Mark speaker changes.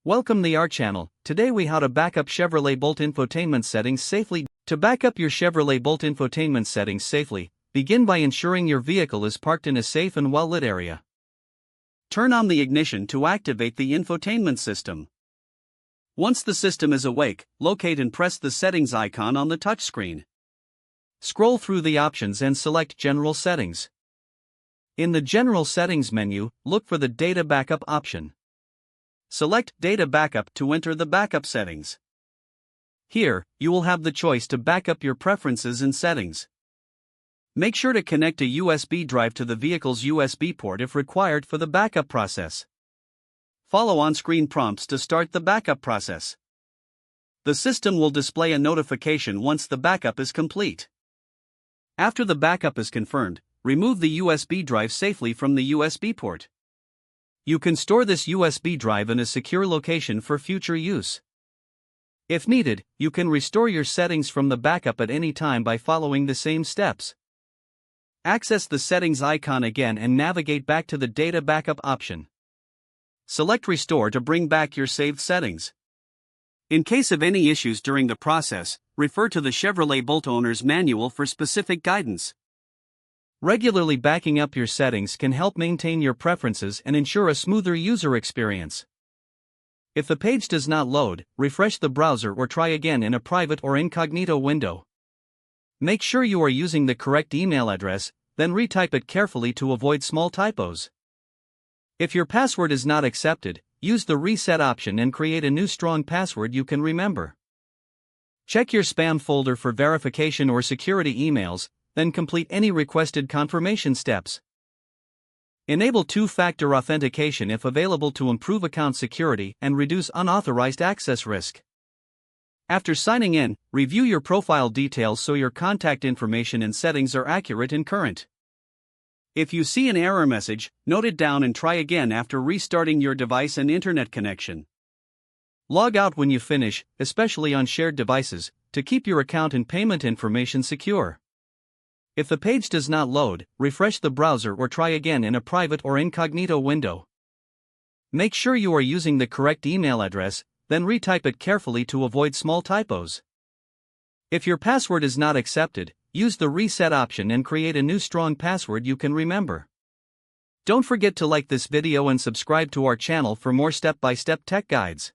Speaker 1: Welcome to our channel. Today we how to backup Chevrolet Bolt infotainment settings safely. To back up your Chevrolet Bolt infotainment settings safely, begin by ensuring your vehicle is parked in a safe and well-lit area. Turn on the ignition to activate the infotainment system. Once the system is awake, locate and press the settings icon on the touchscreen. Scroll through the options and select General Settings. In the General Settings menu, look for the Data Backup option. Select Data Backup to enter the backup settings. Here, you will have the choice to back up your preferences and settings. Make sure to connect a USB drive to the vehicle's USB port if required for the backup process. Follow on-screen prompts to start the backup process. The system will display a notification once the backup is complete. After the backup is confirmed, remove the USB drive safely from the USB port. You can store this USB drive in a secure location for future use. If needed, you can restore your settings from the backup at any time by following the same steps. Access the settings icon again and navigate back to the Data Backup option. Select Restore to bring back your saved settings. In case of any issues during the process, refer to the Chevrolet Bolt owner's manual for specific guidance. Regularly backing up your settings can help maintain your preferences and ensure a smoother user experience. If the page does not load, refresh the browser or try again in a private or incognito window. Make sure you are using the correct email address, then retype it carefully to avoid small typos. If your password is not accepted, use the reset option and create a new strong password you can remember. Check your spam folder for verification or security emails, then complete any requested confirmation steps. Enable two-factor authentication if available to improve account security and reduce unauthorized access risk. After signing in, review your profile details so your contact information and settings are accurate and current. If you see an error message, note it down and try again after restarting your device and internet connection. Log out when you finish, especially on shared devices, to keep your account and payment information secure. If the page does not load, refresh the browser or try again in a private or incognito window. Make sure you are using the correct email address, then retype it carefully to avoid small typos. If your password is not accepted, use the reset option and create a new strong password you can remember. Don't forget to like this video and subscribe to our channel for more step-by-step tech guides.